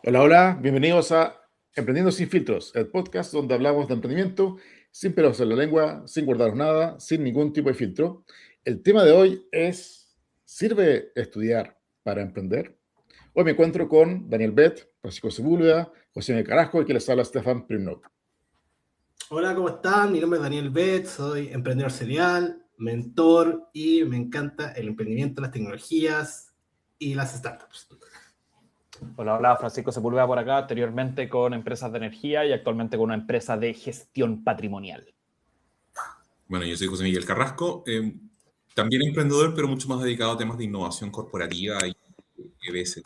Hola, hola, bienvenidos a Emprendiendo sin filtros, el podcast donde hablamos de emprendimiento sin pelos en la lengua, sin guardaros nada, sin ningún tipo de filtro. El tema de hoy es, ¿sirve estudiar para emprender? Hoy me encuentro con Daniel Bet, Francisco Sepúlveda, José Miguel Carrasco y que les habla Stefan Primnov. Hola, ¿cómo están? Mi nombre es Daniel Bet, soy emprendedor serial, mentor y me encanta el emprendimiento, las tecnologías y las startups. Hola, hola, Francisco Sepúlveda por acá, anteriormente con empresas de energía y actualmente con una empresa de gestión patrimonial. Bueno, yo soy José Miguel Carrasco, también emprendedor, pero mucho más dedicado a temas de innovación corporativa y EBS.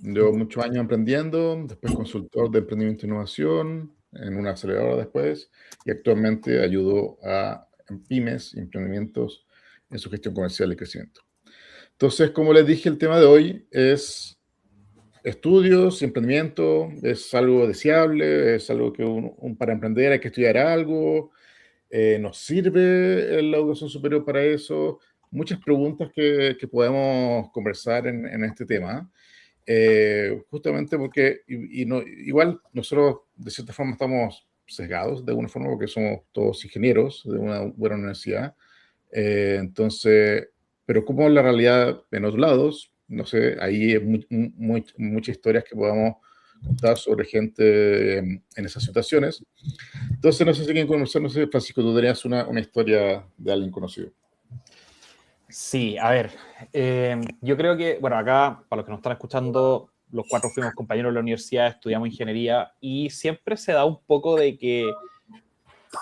Llevo muchos años emprendiendo, después consultor de emprendimiento e innovación en una aceleradora después y actualmente ayudo a pymes y emprendimientos en su gestión comercial y crecimiento. Entonces, como les dije, el tema de hoy es estudios, emprendimiento, es algo deseable, es algo que para emprender hay que estudiar algo, nos sirve la educación superior para eso, muchas preguntas que podemos conversar en este tema. Justamente porque igual nosotros de cierta forma estamos sesgados de alguna forma porque somos todos ingenieros de una buena universidad. Entonces, pero como la realidad en otros lados, no sé, ahí hay muchas historias que podamos contar sobre gente en esas situaciones. Entonces, no sé si quieren conversar, no sé, Francisco, tú tenías una historia de alguien conocido. Sí, a ver, yo creo que, bueno, acá, para los que nos están escuchando, los cuatro fuimos compañeros de la universidad, estudiamos ingeniería y siempre se da un poco de que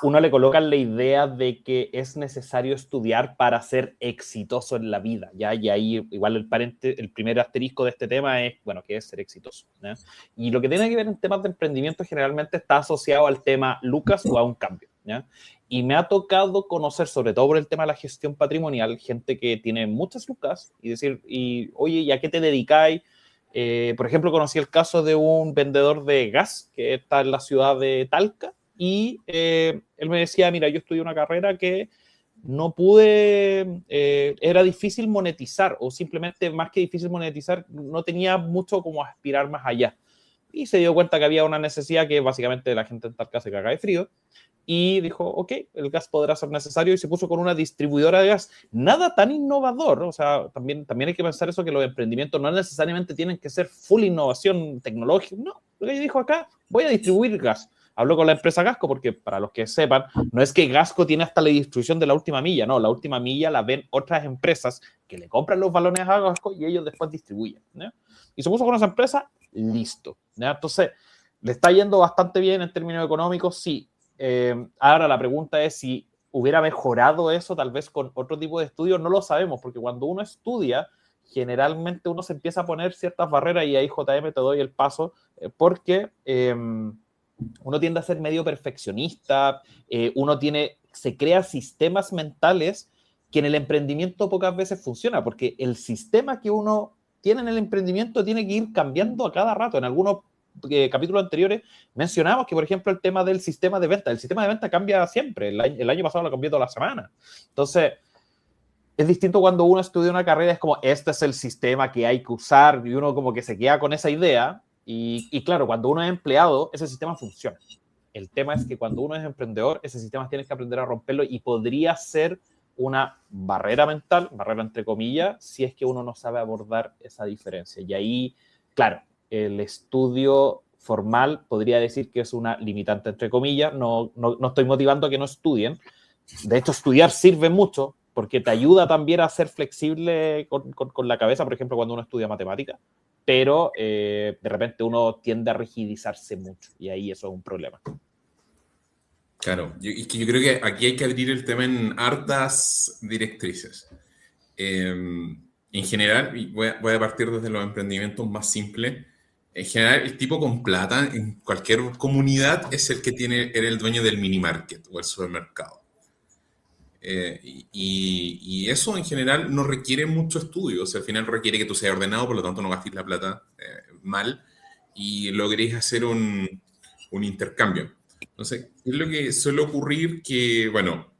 uno le coloca la idea de que es necesario estudiar para ser exitoso en la vida, ¿ya? Y ahí igual el primer asterisco de este tema es, bueno, ¿qué es ser exitoso? ¿Ya? Y lo que tiene que ver en temas de emprendimiento generalmente está asociado al tema Lucas o a un cambio, ¿ya? Y me ha tocado conocer, sobre todo por el tema de la gestión patrimonial, gente que tiene muchas lucas y decir, oye, ¿y a qué te dedicáis? Por ejemplo, conocí el caso de un vendedor de gas que está en la ciudad de Talca, y él me decía, mira, yo estudié una carrera que no pude, era difícil monetizar, o simplemente más que difícil monetizar, no tenía mucho como aspirar más allá. Y se dio cuenta que había una necesidad que básicamente la gente en Talca se caga de frío, y dijo, ok, el gas podrá ser necesario, y se puso con una distribuidora de gas. Nada tan innovador, o sea, también hay que pensar eso, que los emprendimientos no necesariamente tienen que ser full innovación tecnológica, no, lo que dijo acá, voy a distribuir gas. Habló con la empresa Gasco, porque para los que sepan, no es que Gasco tiene hasta la distribución de la última milla, no, la última milla la ven otras empresas que le compran los balones a Gasco y ellos después distribuyen, ¿no? Y se puso con esa empresa, listo, ¿no? Entonces, le está yendo bastante bien en términos económicos, sí. Ahora la pregunta es si hubiera mejorado eso tal vez con otro tipo de estudios, no lo sabemos, porque cuando uno estudia, generalmente uno se empieza a poner ciertas barreras, y ahí JM te doy el paso, porque uno tiende a ser medio perfeccionista, se crea sistemas mentales que en el emprendimiento pocas veces funciona, porque el sistema que uno tiene en el emprendimiento tiene que ir cambiando a cada rato. En algunos capítulos anteriores mencionamos que, por ejemplo, el tema del sistema de venta. El sistema de venta cambia siempre. El año pasado lo cambió toda la semana. Entonces, es distinto cuando uno estudia una carrera, es como, este es el sistema que hay que usar, y uno como que se queda con esa idea. Y claro, cuando uno es empleado, ese sistema funciona. El tema es que cuando uno es emprendedor, ese sistema tienes que aprender a romperlo, y podría ser una barrera mental, barrera entre comillas, si es que uno no sabe abordar esa diferencia. Y ahí, claro, el estudio formal podría decir que es una limitante entre comillas. No estoy motivando a que no estudien. De hecho, estudiar sirve mucho porque te ayuda también a ser flexible con la cabeza, por ejemplo, cuando uno estudia matemática, pero de repente uno tiende a rigidizarse mucho, y ahí eso es un problema. Claro, es que yo creo que aquí hay que abrir el tema en hartas directrices. En general, y voy a partir desde los emprendimientos más simples. En general, el tipo con plata en cualquier comunidad es el que era el dueño del mini market o el supermercado. Y eso en general no requiere mucho estudio, o sea, al final requiere que tú seas ordenado, por lo tanto no gastes la plata mal y logres hacer un intercambio. Entonces, es lo que suele ocurrir que, bueno,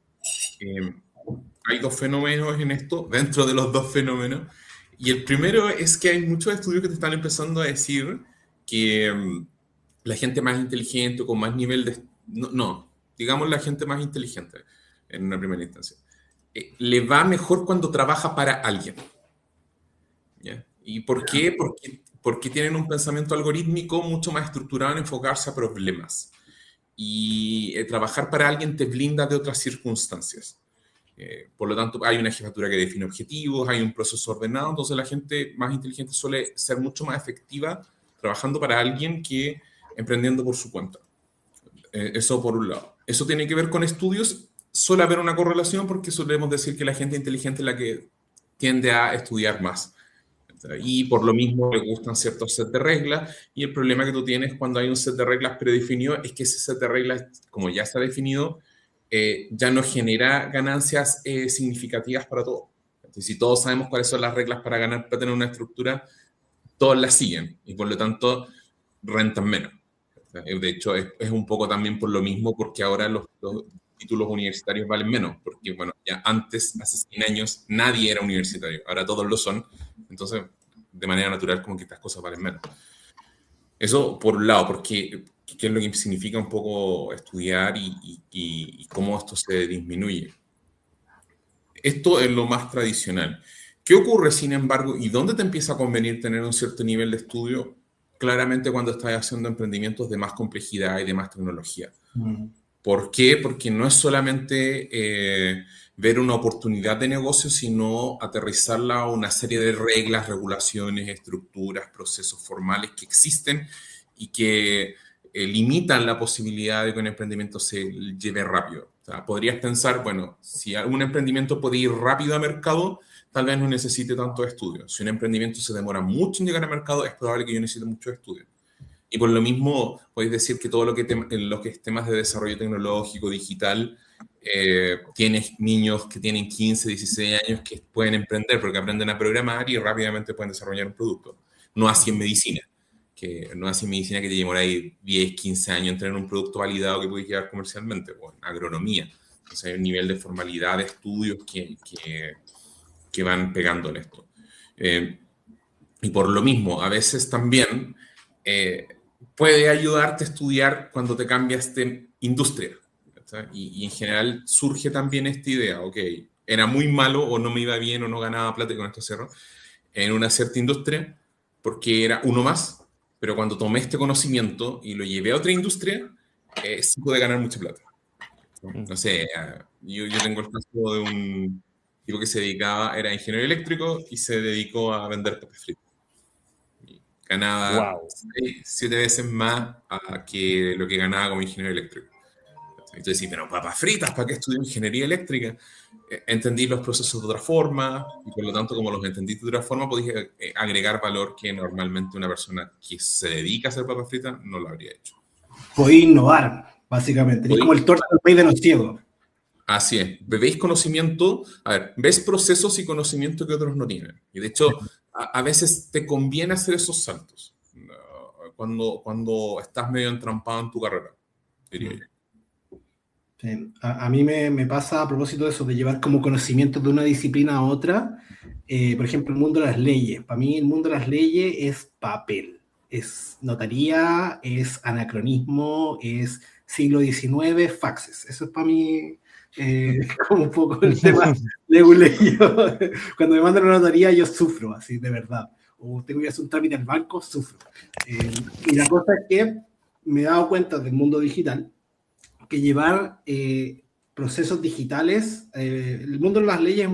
hay dos fenómenos en esto, dentro de los dos fenómenos, Y el primero es que hay muchos estudios que te están empezando a decir que la gente más inteligente, con más nivel de... No, digamos la gente más inteligente en una primera instancia. Le va mejor cuando trabaja para alguien. ¿Ya? ¿Y por qué? Porque tienen un pensamiento algorítmico mucho más estructurado en enfocarse a problemas. Y trabajar para alguien te blinda de otras circunstancias. Por lo tanto, hay una jefatura que define objetivos, hay un proceso ordenado, entonces la gente más inteligente suele ser mucho más efectiva trabajando para alguien que emprendiendo por su cuenta. Eso por un lado. Eso tiene que ver con estudios. Suele haber una correlación porque solemos decir que la gente inteligente es la que tiende a estudiar más. Y por lo mismo le gustan ciertos set de reglas. Y el problema que tú tienes cuando hay un set de reglas predefinido es que ese set de reglas, como ya está definido, ya no genera ganancias significativas para todos. Entonces, si todos sabemos cuáles son las reglas para ganar, para tener una estructura, todos las siguen y por lo tanto rentan menos. De hecho, es un poco también por lo mismo, porque ahora los títulos universitarios valen menos, porque bueno, ya antes, hace 100 años, nadie era universitario, ahora todos lo son, entonces de manera natural como que estas cosas valen menos. Eso por un lado, porque qué es lo que significa un poco estudiar y cómo esto se disminuye. Esto es lo más tradicional. ¿Qué ocurre, sin embargo, y dónde te empieza a convenir tener un cierto nivel de estudio? Claramente cuando estás haciendo emprendimientos de más complejidad y de más tecnología. ¿Por qué? Porque no es solamente ver una oportunidad de negocio, sino aterrizarla a una serie de reglas, regulaciones, estructuras, procesos formales que existen y que limitan la posibilidad de que un emprendimiento se lleve rápido. O sea, podrías pensar, bueno, si un emprendimiento puede ir rápido a mercado, tal vez no necesite tanto estudio. Si un emprendimiento se demora mucho en llegar al mercado, es probable que yo necesite mucho estudio. Y por lo mismo, podéis decir que todo lo que es temas de desarrollo tecnológico, digital, tienes niños que tienen 15, 16 años que pueden emprender porque aprenden a programar y rápidamente pueden desarrollar un producto. No así en medicina, que te demora ahí 10, 15 años en tener un producto validado que puedes llevar comercialmente, o en agronomía. Entonces hay un nivel de formalidad de estudios que van pegando en esto. Y por lo mismo, a veces también puede ayudarte a estudiar cuando te cambias de industria. Y en general surge también esta idea, ok, era muy malo o no me iba bien o no ganaba plata, y con esto cierro, en una cierta industria porque era uno más, pero cuando tomé este conocimiento y lo llevé a otra industria, sí pude ganar mucha plata. No sé, yo tengo el caso de un tipo que era ingeniero eléctrico y se dedicó a vender papas fritas. Ganaba 7 veces más que lo que ganaba como ingeniero eléctrico. Entonces, sí, pero papas fritas, ¿para qué estudié ingeniería eléctrica? Entendí los procesos de otra forma y por lo tanto, como los entendí de otra forma, podía agregar valor que normalmente una persona que se dedica a hacer papas fritas no lo habría hecho. Podía innovar, básicamente. Es como el torta del país de los ciegos. Así es. Veis conocimiento, ves procesos y conocimiento que otros no tienen. Y de hecho, a veces te conviene hacer esos saltos cuando estás medio entrampado en tu carrera, diría yo. Sí. A mí me pasa a propósito de eso, de llevar como conocimiento de una disciplina a otra. Por ejemplo, el mundo de las leyes. Para mí el mundo de las leyes es papel, es notaría, es anacronismo, es siglo XIX, faxes. Eso es para mí como un poco el tema leguleyo. Cuando me mandan una notaría yo sufro, así de verdad. O tengo que hacer un trámite al banco, sufro. Y la cosa es que me he dado cuenta del mundo digital que llevar procesos digitales, el mundo de las leyes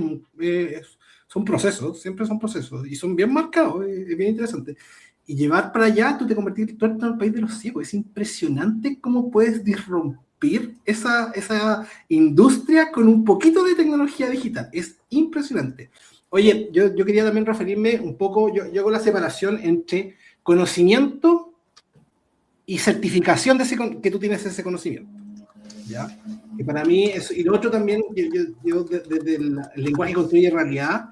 son procesos, siempre son procesos, y son bien marcados, es bien interesante. Y llevar para allá, tú te convertís en el país de los ciegos. Es impresionante cómo puedes disrumpir esa industria con un poquito de tecnología digital. Es impresionante. Oye, yo quería también referirme un poco, yo hago la separación entre conocimiento y certificación de que tú tienes ese conocimiento. ¿Ya? Y para mí, eso, y lo otro también, yo desde el lenguaje construye realidad,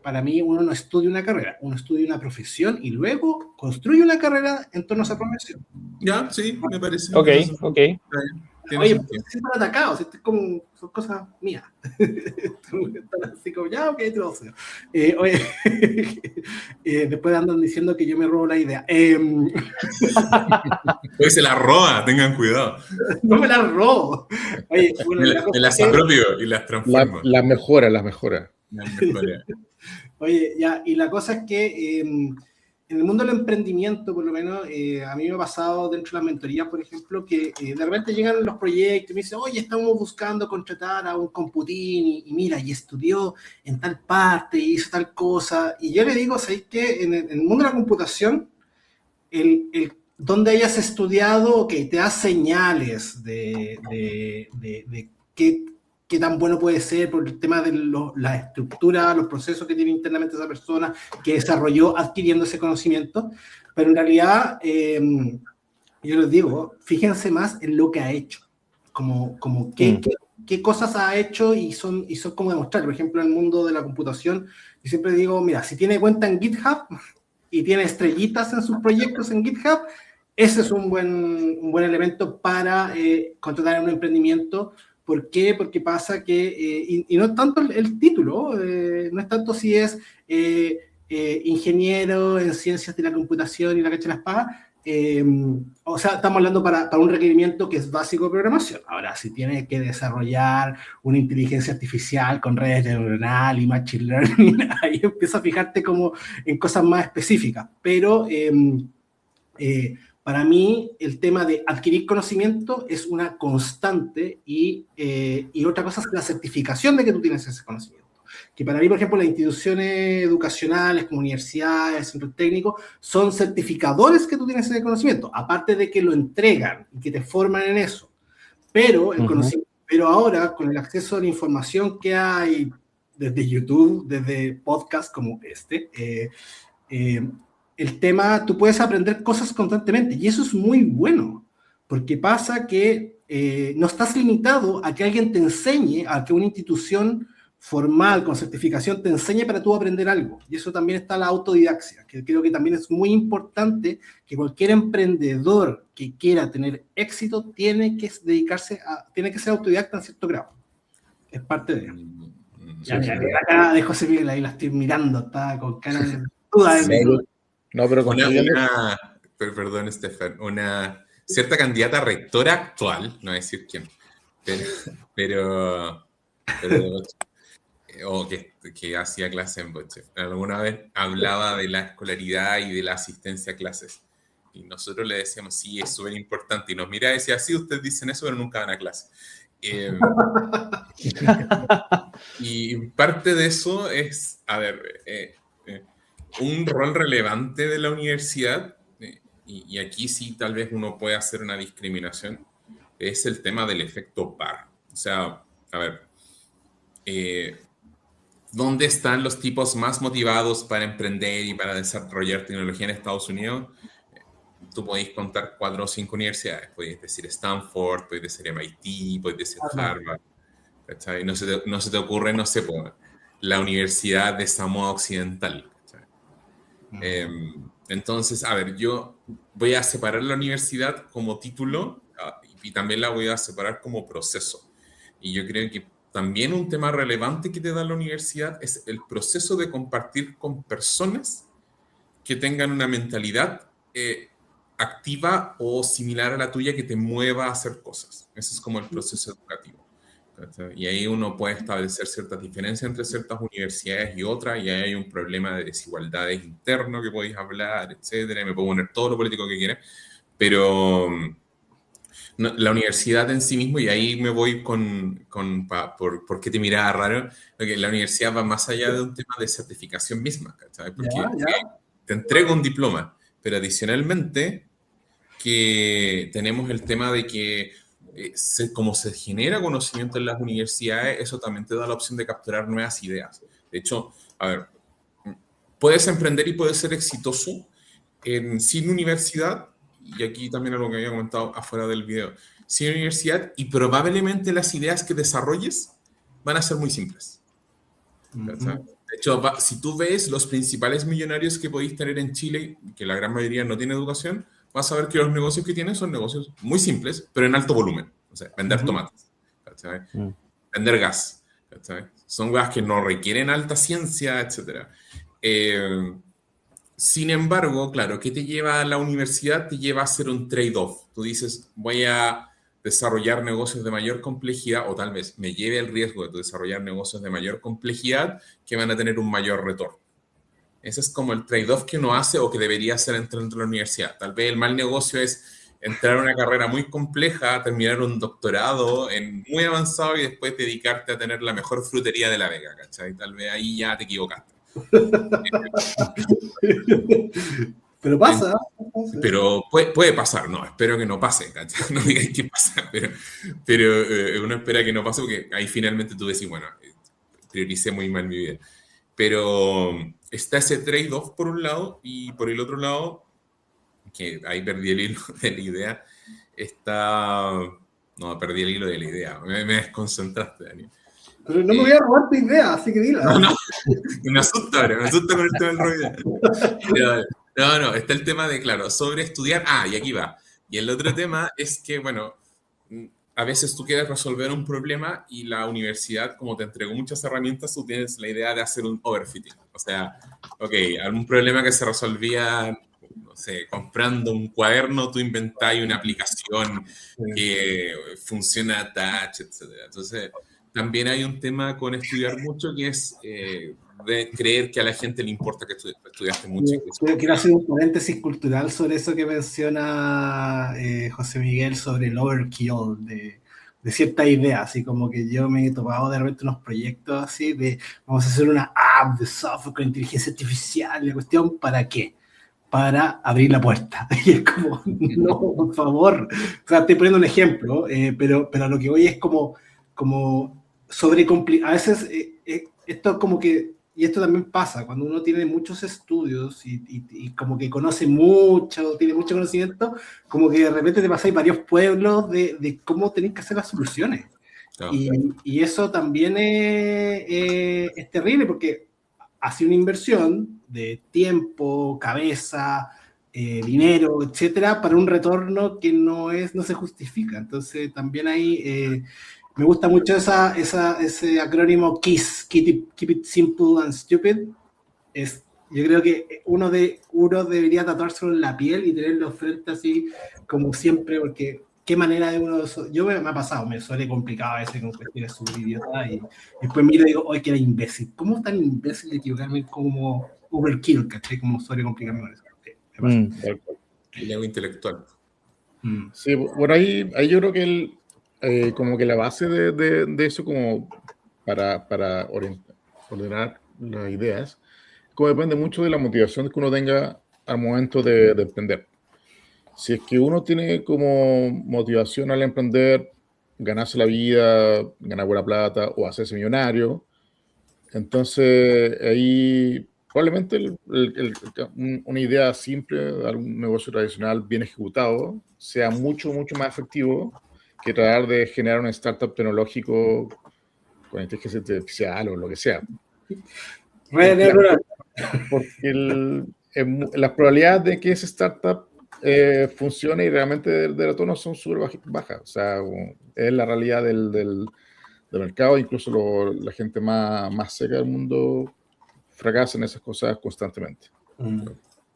para mí uno no estudia una carrera, uno estudia una profesión y luego construye una carrera en torno a esa profesión. Ya, sí, me parece. Ok. Oye, ¿por qué se están atacados? Esto es como, son cosas mías. Están así como, ya, ok, te lo sé. Oye, después andan diciendo que yo me robo la idea. Pues se la roba, tengan cuidado. No me la robo. Oye, bueno, me las apropio y las transformo. Las mejora, las mejora. Oye, ya, y la cosa es que en el mundo del emprendimiento, por lo menos, a mí me ha pasado dentro de las mentorías, por ejemplo, que de repente llegan los proyectos y me dicen, oye, estamos buscando contratar a un computín y mira, y estudió en tal parte, y hizo tal cosa. Y yo le digo, ¿sabéis qué? En el mundo de la computación, donde hayas estudiado, que te da señales de qué tan bueno puede ser por el tema de la estructura, los procesos que tiene internamente esa persona que desarrolló adquiriendo ese conocimiento, pero en realidad yo les digo, fíjense más en lo que ha hecho, como qué cosas ha hecho y son como demostrar. Por ejemplo, en el mundo de la computación, yo siempre digo, mira, si tiene cuenta en GitHub y tiene estrellitas en sus proyectos en GitHub, ese es un buen elemento para contratar en un emprendimiento. ¿Por qué? Porque pasa que, y no es tanto el título, no es tanto si es ingeniero en ciencias de la computación y la cacha de la espada, o sea, estamos hablando para un requerimiento que es básico de programación. Ahora, si tienes que desarrollar una inteligencia artificial con redes neuronales y machine learning, ahí empiezas a fijarte como en cosas más específicas, pero para mí, el tema de adquirir conocimiento es una constante y otra cosa es la certificación de que tú tienes ese conocimiento. Que para mí, por ejemplo, las instituciones educacionales como universidades, centros técnicos, son certificadores que tú tienes ese conocimiento, aparte de que lo entregan y que te forman en eso. Pero, pero ahora, con el acceso a la información que hay desde YouTube, desde podcasts como este, el tema, tú puedes aprender cosas constantemente y eso es muy bueno, porque pasa que no estás limitado a que alguien te enseñe, a que una institución formal con certificación te enseñe para tú aprender algo. Y eso también está la autodidaxia, que creo que también es muy importante, que cualquier emprendedor que quiera tener éxito tiene que dedicarse tiene que ser autodidacta en cierto grado. Es parte de ello. Ya, la cara de José Miguel ahí la estoy mirando, está con cara de duda. No, pero perdón, Estefan, una cierta candidata rectora actual, no voy a decir quién, pero o que hacía clase en Bochef, alguna vez hablaba de la escolaridad y de la asistencia a clases. Y nosotros le decíamos, sí, es súper importante. Y nos mira y decía, sí, ustedes dicen eso, pero nunca van a clase. Y parte de eso es, a ver, un rol relevante de la universidad, y aquí sí tal vez uno puede hacer una discriminación, es el tema del efecto par. O sea, a ver, ¿dónde están los tipos más motivados para emprender y para desarrollar tecnología en Estados Unidos? Tú podéis contar 4 o 5 universidades. Podéis decir Stanford, podéis decir MIT, podéis decir Harvard. ¿Cachai? No se te ocurre, no sé, la Universidad de Samoa Occidental. Entonces, a ver, yo voy a separar la universidad como título y también la voy a separar como proceso. Y yo creo que también un tema relevante que te da la universidad es el proceso de compartir con personas que tengan una mentalidad activa o similar a la tuya que te mueva a hacer cosas. Ese es como el proceso educativo. Y ahí uno puede establecer ciertas diferencias entre ciertas universidades y otras, y ahí hay un problema de desigualdades interno que podéis hablar, etcétera. Me puedo poner todo lo político que quiera, pero no, la universidad en sí mismo, y ahí me voy por qué te miraba raro, porque la universidad va más allá de un tema de certificación misma, ¿sabes? Porque te entrego un diploma, pero adicionalmente que tenemos el tema de que como se genera conocimiento en las universidades, eso también te da la opción de capturar nuevas ideas. De hecho, a ver, puedes emprender y puedes ser exitoso sin universidad, y aquí también algo que había comentado afuera del video, sin universidad, y probablemente las ideas que desarrolles van a ser muy simples. De hecho, si tú ves los principales millonarios que podéis tener en Chile, que la gran mayoría no tiene educación, vas a ver que los negocios que tienen son negocios muy simples, pero en alto volumen. O sea, vender tomates, ¿cachai? Vender gas, ¿cachai? Son cosas que no requieren alta ciencia, etc. Sin embargo, claro, ¿qué te lleva a la universidad? Te lleva a hacer un trade-off. Tú dices, voy a desarrollar negocios de mayor complejidad, o tal vez me lleve el riesgo de desarrollar negocios de mayor complejidad que van a tener un mayor retorno. Ese es como el trade-off que uno hace o que debería hacer entrando a la universidad. Tal vez el mal negocio es entrar a una carrera muy compleja, terminar un doctorado en muy avanzado y después dedicarte a tener la mejor frutería de la Vega, ¿cachai? Tal vez ahí ya te equivocaste. Pero pasa. Pero puede pasar, no, espero que no pase, ¿cachai? No digáis que pasa, pero uno espera que no pase porque ahí finalmente tú decís, bueno, prioricé muy mal mi vida. Pero está ese trade-off por un lado y por el otro lado, que ahí perdí el hilo de la idea, está... No, perdí el hilo de la idea, me desconcentraste, Daniel. Pero no me voy a robar tu idea, así que dila. No, me asusta ahora, me asusta con el tema del rollo. No, está el tema de, claro, sobre estudiar. Y aquí va. Y el otro tema es que, bueno, a veces tú quieres resolver un problema y la universidad, como te entregó muchas herramientas, tú tienes la idea de hacer un overfitting. O sea, ok, algún problema que se resolvía, no sé, comprando un cuaderno, tú inventáis una aplicación que funciona a touch, etc. Entonces, también hay un tema con estudiar mucho que es de creer que a la gente le importa que estudiaste mucho. Quiero hacer un paréntesis cultural sobre eso que menciona José Miguel sobre el overkill de ciertas ideas, así como que yo me he topado de repente unos proyectos así de vamos a hacer una app de software con inteligencia artificial, la cuestión, ¿para qué? Para abrir la puerta. Y es como, no, por favor. O sea, estoy poniendo un ejemplo, pero a lo que voy es como sobrecomplicar. A veces esto como que, y esto también pasa, cuando uno tiene muchos estudios y como que conoce mucho, tiene mucho conocimiento, como que de repente te pasáis varios pueblos de cómo tenéis que hacer las soluciones. Claro. Y eso también es terrible porque hace una inversión de tiempo, cabeza, dinero, etcétera, para un retorno que no se justifica. Entonces también hay... me gusta mucho ese acrónimo KISS, Keep It Simple and Stupid. Yo creo que uno debería tatuárselo en la piel y tenerlo frente así como siempre, porque qué manera de uno... Yo me ha pasado, me suele complicado a veces con cuestiones súper idiotas y después miro y digo, ¡ay, que era imbécil! ¿Cómo es tan imbécil de equivocarme como overkill, ¿cachai? Como suele complicarme con eso. Me pasa. El ego intelectual. Sí, por ahí yo creo que como que la base de eso como para ordenar las ideas, como depende mucho de la motivación que uno tenga al momento de emprender. Si es que uno tiene como motivación al emprender, ganarse la vida, ganar buena plata o hacerse millonario, entonces ahí probablemente una idea simple de algún negocio tradicional bien ejecutado sea mucho más efectivo que tratar de generar un startup tecnológico con inteligencia artificial o lo que sea. Porque las probabilidades de que ese startup funcione y realmente de retorno son súper bajas. O sea, es la realidad del mercado. Incluso la gente más seca del mundo fracasa en esas cosas constantemente.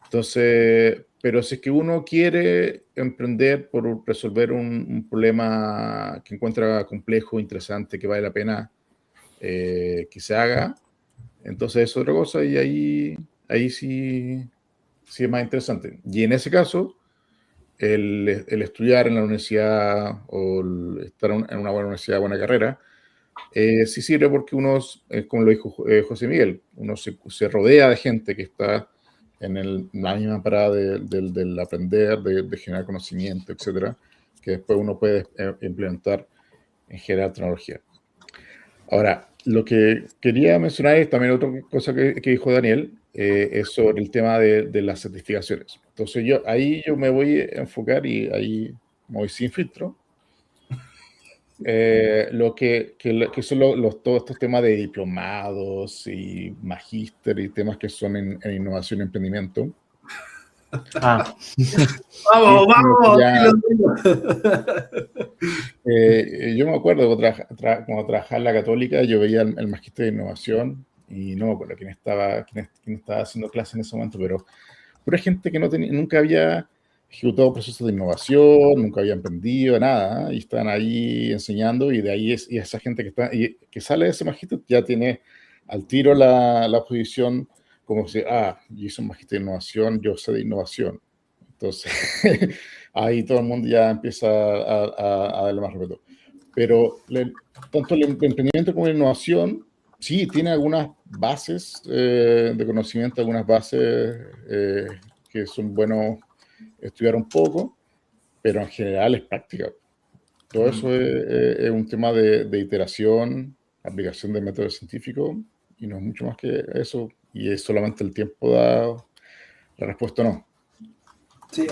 Entonces, pero si es que uno quiere emprender por resolver un problema que encuentra complejo, interesante, que vale la pena que se haga, entonces es otra cosa y ahí sí es más interesante. Y en ese caso, el estudiar en la universidad o estar en una buena universidad, buena carrera, sí sirve porque uno, como lo dijo José Miguel, uno se rodea de gente que está en la misma parada del aprender, de generar conocimiento, etcétera, que después uno puede implementar en generar tecnología. Ahora, lo que quería mencionar es también otra cosa que dijo Daniel, es sobre el tema de las certificaciones. Entonces yo me voy a enfocar y ahí me voy sin filtro. Lo que son todos estos temas de diplomados y magíster y temas que son en innovación y emprendimiento. Ah, ¡Vamos, vamos! Ya, Dilo. yo me acuerdo cuando trabajaba en la Católica, yo veía el magíster de innovación y no me acuerdo quién estaba haciendo clase en ese momento, pero pura gente que nunca había ejecutado procesos de innovación, nunca había emprendido nada, y estaban ahí enseñando, y de ahí y esa gente que sale de ese magíster ya tiene al tiro la posición como si, yo hice un magíster de innovación, yo sé de innovación. Entonces, ahí todo el mundo ya empieza a darle más respeto. Pero tanto el emprendimiento como la innovación, sí, tiene algunas bases de conocimiento, algunas bases que son buenos estudiar un poco, pero en general es práctica. Todo eso es un tema de iteración, aplicación de métodos científicos, y no es mucho más que eso, y es solamente el tiempo da la respuesta, no. Sí,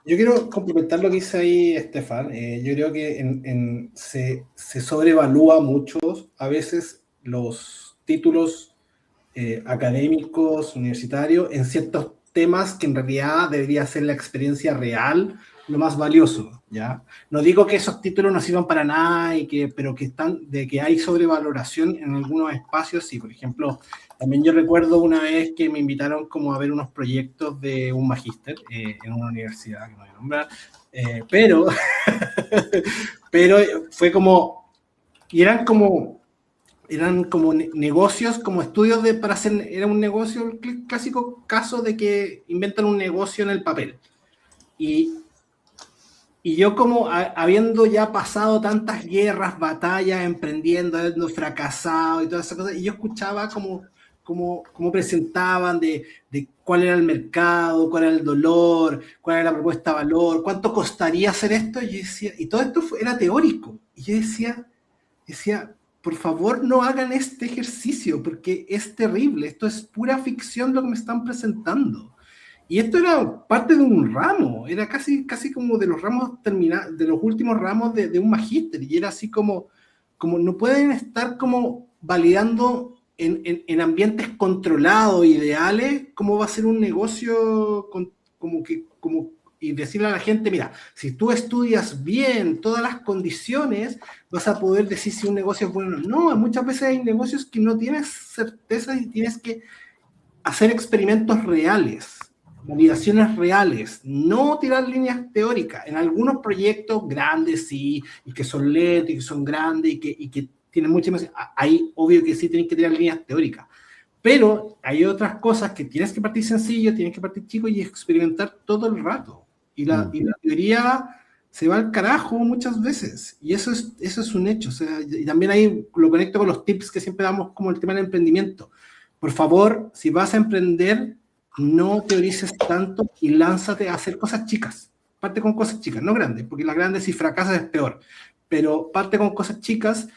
yo quiero complementar lo que dice ahí Estefan. Yo creo que se sobrevalúa mucho a veces los títulos académicos, universitarios, en ciertos temas que en realidad debería ser la experiencia real lo más valioso, ¿ya? No digo que esos títulos no sirvan para nada, pero de que hay sobrevaloración en algunos espacios, sí. Por ejemplo, también yo recuerdo una vez que me invitaron como a ver unos proyectos de un magíster en una universidad, que no voy a nombrar, pero fue como, y eran como negocios, como estudios para hacer, era un negocio, el clásico caso de que inventan un negocio en el papel. Y yo como habiendo ya pasado tantas guerras, batallas, emprendiendo, habiendo fracasado y todas esas cosas, y yo escuchaba como presentaban de cuál era el mercado, cuál era el dolor, cuál era la propuesta de valor, cuánto costaría hacer esto, y yo decía, y todo esto era teórico, y yo decía, por favor no hagan este ejercicio, porque es terrible, esto es pura ficción lo que me están presentando. Y esto era parte de un ramo, era casi como de los ramos de los últimos ramos de un magíster, y era así como no pueden estar como validando en ambientes controlados, ideales, cómo va a ser un negocio y decirle a la gente, mira, si tú estudias bien todas las condiciones, vas a poder decir si un negocio es bueno o no. No, muchas veces hay negocios que no tienes certeza y tienes que hacer experimentos reales, validaciones reales, no tirar líneas teóricas. En algunos proyectos grandes sí, y que son lentos, y que son grandes, y que tienen mucha información, ahí obvio que sí tienen que tirar líneas teóricas. Pero hay otras cosas que tienes que partir sencillo, tienes que partir chico y experimentar todo el rato. Y la teoría se va al carajo muchas veces. Y eso es un hecho. O sea, y también ahí lo conecto con los tips que siempre damos como el tema del emprendimiento. Por favor, si vas a emprender, no teorices tanto y lánzate a hacer cosas chicas. Parte con cosas chicas, no grandes, porque las grandes si fracasas es peor. Pero parte con cosas chicas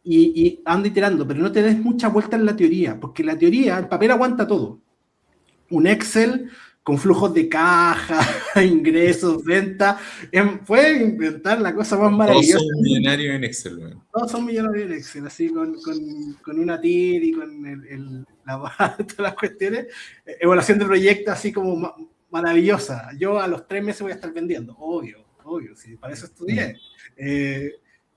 y anda iterando, pero no te des mucha vuelta en la teoría, porque la teoría, el papel aguanta todo. Un Excel con flujos de caja, ingresos, venta, puede inventar la cosa más maravillosa. Todos son millonarios en Excel, man. Todos son millonarios en Excel, así con una TIR y con todas las cuestiones. Evaluación de proyectos así como maravillosa. Yo a los 3 meses voy a estar vendiendo, obvio, si para eso estudié.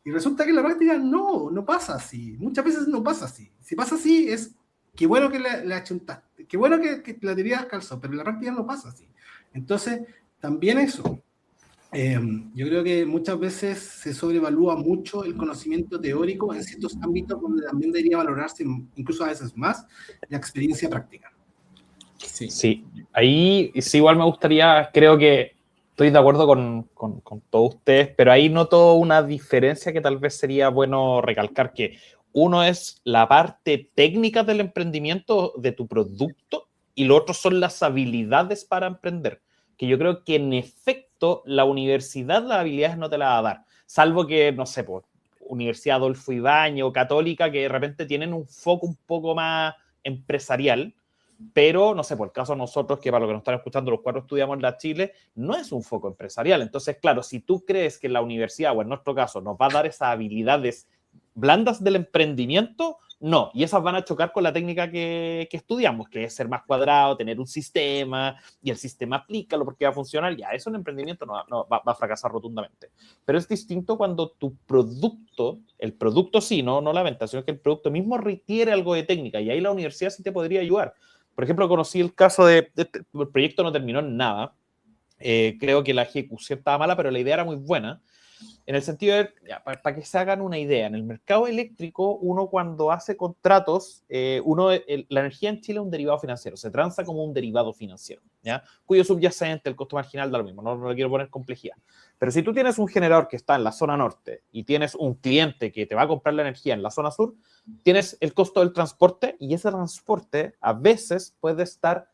Y resulta que en la práctica no pasa así. Muchas veces no pasa así. Si pasa así, es qué bueno que le achuntaste, qué bueno que la teoría calzó, pero en la práctica no pasa así. Entonces, también eso. Yo creo que muchas veces se sobrevalúa mucho el conocimiento teórico en ciertos ámbitos donde también debería valorarse, incluso a veces más, la experiencia práctica. Sí. Ahí sí igual me gustaría, creo que estoy de acuerdo con todos ustedes, pero ahí noto una diferencia que tal vez sería bueno recalcar, que uno es la parte técnica del emprendimiento de tu producto y lo otro son las habilidades para emprender, que yo creo que en efecto la universidad las habilidades no te las va a dar, salvo que, no sé, pues, Universidad Adolfo Ibáñez o Católica, que de repente tienen un foco un poco más empresarial. Pero, no sé, por el caso de nosotros, que para lo que nos están escuchando, los 4 estudiamos en la Chile, no es un foco empresarial. Entonces, claro, si tú crees que la universidad, o en nuestro caso, nos va a dar esas habilidades blandas del emprendimiento, no. Y esas van a chocar con la técnica que estudiamos, que es ser más cuadrado, tener un sistema, y el sistema aplícalo porque va a funcionar. Ya, eso en emprendimiento va a fracasar rotundamente. Pero es distinto cuando tu producto, el producto sí, no la venta, sino que el producto mismo requiere algo de técnica, y ahí la universidad sí te podría ayudar. Por ejemplo, conocí el caso el proyecto no terminó en nada. Creo que la ejecución estaba mala, pero la idea era muy buena. En el sentido de, para que se hagan una idea, en el mercado eléctrico, uno cuando hace contratos, la energía en Chile es un derivado financiero, se transa como un derivado financiero, ¿ya? Cuyo subyacente, el costo marginal, da lo mismo, no le quiero poner complejidad. Pero si tú tienes un generador que está en la zona norte y tienes un cliente que te va a comprar la energía en la zona sur, tienes el costo del transporte, y ese transporte a veces puede estar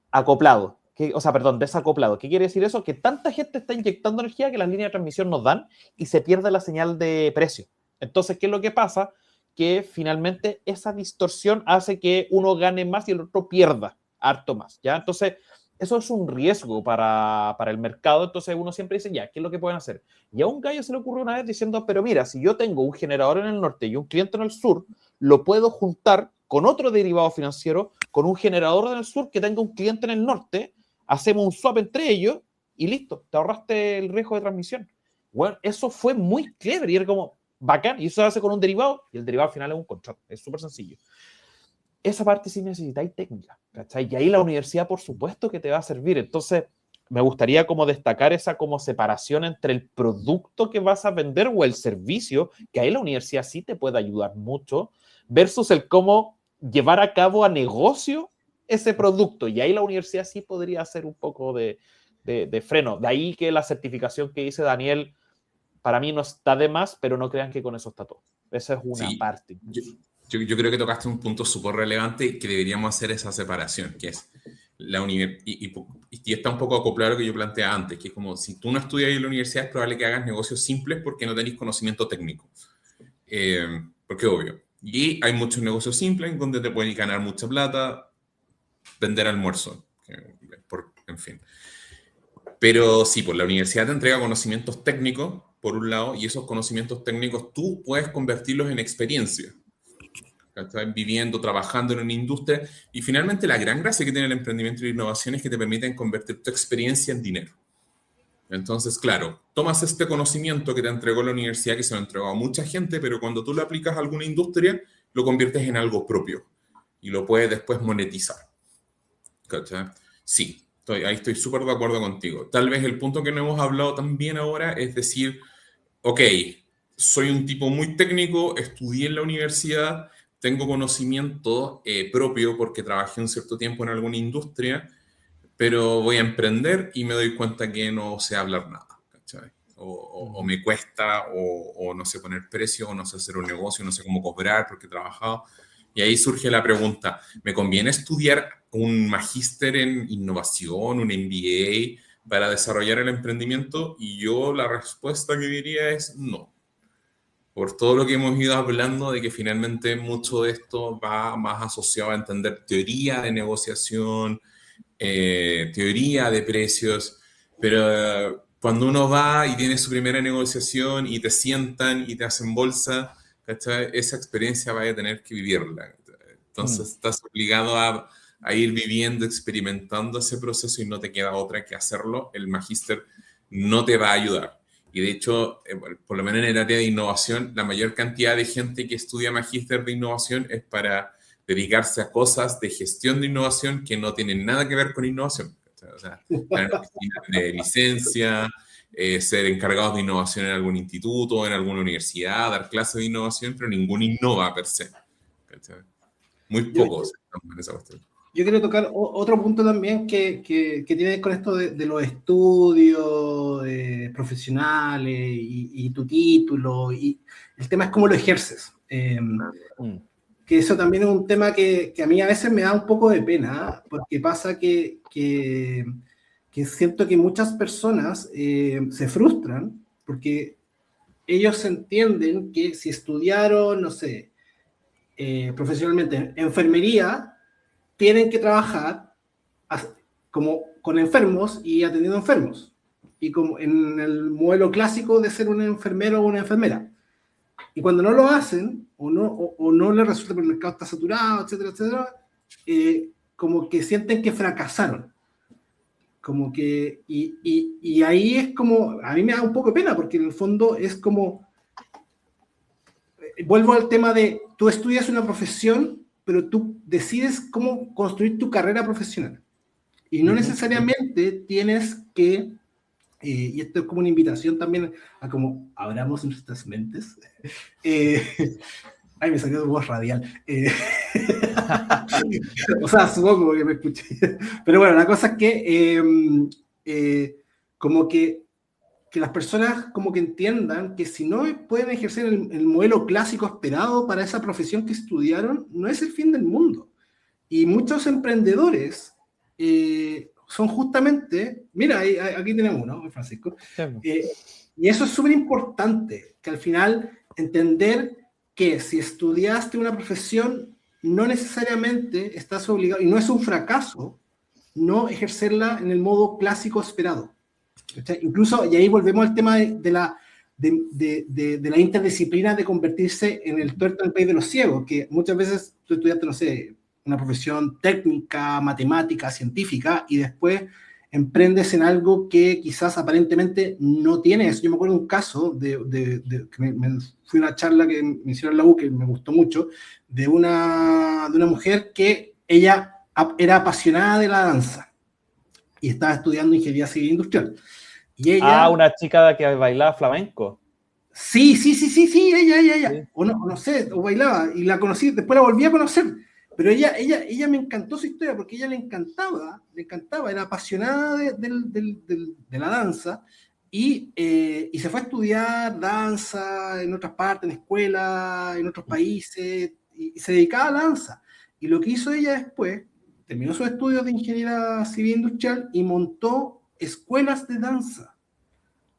acoplado. Desacoplado. ¿Qué quiere decir eso? Que tanta gente está inyectando energía que las líneas de transmisión nos dan y se pierde la señal de precio. Entonces, ¿qué es lo que pasa? Que finalmente esa distorsión hace que uno gane más y el otro pierda harto más, ¿ya? Entonces, eso es un riesgo para el mercado. Entonces, uno siempre dice, ya, ¿qué es lo que pueden hacer? Y a un gallo se le ocurrió una vez diciendo, pero mira, si yo tengo un generador en el norte y un cliente en el sur, lo puedo juntar con otro derivado financiero, con un generador en el sur que tenga un cliente en el norte, hacemos un swap entre ellos y listo, te ahorraste el riesgo de transmisión. Bueno, eso fue muy clever y era como bacán, y eso se hace con un derivado, y el derivado al final es un contrato, es súper sencillo. Esa parte sí necesitáis técnica, ¿cachai? Y ahí la universidad, por supuesto, que te va a servir. Entonces, me gustaría como destacar esa como separación entre el producto que vas a vender o el servicio, que ahí la universidad sí te puede ayudar mucho, versus el cómo llevar a cabo a negocio ese producto, y ahí la universidad sí podría hacer un poco de freno. De ahí que la certificación que dice Daniel, para mí no está de más, pero no crean que con eso está todo. Esa es una parte. Yo creo que tocaste un punto súper relevante, que deberíamos hacer esa separación, que es la universidad, y está un poco acoplado a lo que yo planteaba antes, que es como, si tú no estudias en la universidad, es probable que hagas negocios simples porque no tenés conocimiento técnico. Porque obvio. Y hay muchos negocios simples en donde te puedes ganar mucha plata, vender almuerzo, en fin. Pero sí, pues la universidad te entrega conocimientos técnicos, por un lado, y esos conocimientos técnicos tú puedes convertirlos en experiencia. Estás viviendo, trabajando en una industria, y finalmente la gran gracia que tiene el emprendimiento y la innovación es que te permiten convertir tu experiencia en dinero. Entonces, claro, tomas este conocimiento que te entregó la universidad, que se lo entregó a mucha gente, pero cuando tú lo aplicas a alguna industria, lo conviertes en algo propio y lo puedes después monetizar. ¿Cachai? Sí, ahí estoy súper de acuerdo contigo. Tal vez el punto que no hemos hablado también ahora es decir, ok, soy un tipo muy técnico, estudié en la universidad, tengo conocimiento propio porque trabajé un cierto tiempo en alguna industria, pero voy a emprender y me doy cuenta que no sé hablar nada, ¿cachai? O me cuesta, o no sé poner precio, o no sé hacer un negocio, no sé cómo cobrar porque he trabajado. Y ahí surge la pregunta, ¿me conviene estudiar un magíster en innovación, un MBA, para desarrollar el emprendimiento? Y yo la respuesta que diría es no. Por todo lo que hemos ido hablando de que finalmente mucho de esto va más asociado a entender teoría de negociación, teoría de precios, pero cuando uno va y tiene su primera negociación y te sientan y te hacen bolsa, ¿cachai? Esa experiencia vaya a tener que vivirla. Entonces estás obligado a ir viviendo, experimentando ese proceso y no te queda otra que hacerlo. El magíster no te va a ayudar. Y de hecho, por lo menos en el área de innovación, la mayor cantidad de gente que estudia magíster de innovación es para dedicarse a cosas de gestión de innovación que no tienen nada que ver con innovación. O sea, estar en oficinas de licencia, ser encargados de innovación en algún instituto, en alguna universidad, dar clases de innovación, pero ninguno innova per se. Muy pocos en esa cuestión. Yo quiero tocar otro punto también que tiene que ver con esto de los estudios profesionales y tu título, y el tema es cómo lo ejerces. Que eso también es un tema que a mí a veces me da un poco de pena, porque pasa que siento que muchas personas se frustran porque ellos entienden que si estudiaron, no sé, profesionalmente enfermería, tienen que trabajar como con enfermos y atendiendo enfermos, y como en el modelo clásico de ser un enfermero o una enfermera. Y cuando no lo hacen, o no les resulta porque el mercado está saturado, etcétera, etcétera, como que sienten que fracasaron. Como que, y ahí es como, a mí me da un poco de pena, porque en el fondo es como, vuelvo al tema de, tú estudias una profesión, pero tú decides cómo construir tu carrera profesional. Y no necesariamente tienes que, y esto es como una invitación también a como abramos nuestras mentes. Ay, me salió de voz radial. O sea, supongo que me escuché. Pero bueno, la cosa es que como que las personas como que entiendan que si no pueden ejercer el modelo clásico esperado para esa profesión que estudiaron, no es el fin del mundo. Y muchos emprendedores son justamente, mira, aquí tenemos uno, Francisco, y eso es súper importante, que al final entender que si estudiaste una profesión, no necesariamente estás obligado, y no es un fracaso, no ejercerla en el modo clásico esperado. Incluso, y ahí volvemos al tema de la interdisciplina de convertirse en el tuerto del país de los ciegos, que muchas veces tú estudiaste, no sé, una profesión técnica, matemática, científica, y después emprendes en algo que quizás aparentemente no tienes. Yo me acuerdo de un caso que fui a una charla que me hicieron en la U, que me gustó mucho, de una mujer que ella era apasionada de la danza y estaba estudiando ingeniería civil industrial. Y ella, una chica que bailaba flamenco. Sí, ella. Sí. O no sé, o bailaba, y la conocí, después la volví a conocer. Pero ella me encantó su historia, porque ella le encantaba, era apasionada de la danza, y se fue a estudiar danza en otras partes, en escuelas, en otros países, y se dedicaba a la danza. Y lo que hizo ella después, terminó sus estudios de ingeniería civil industrial y montó escuelas de danza,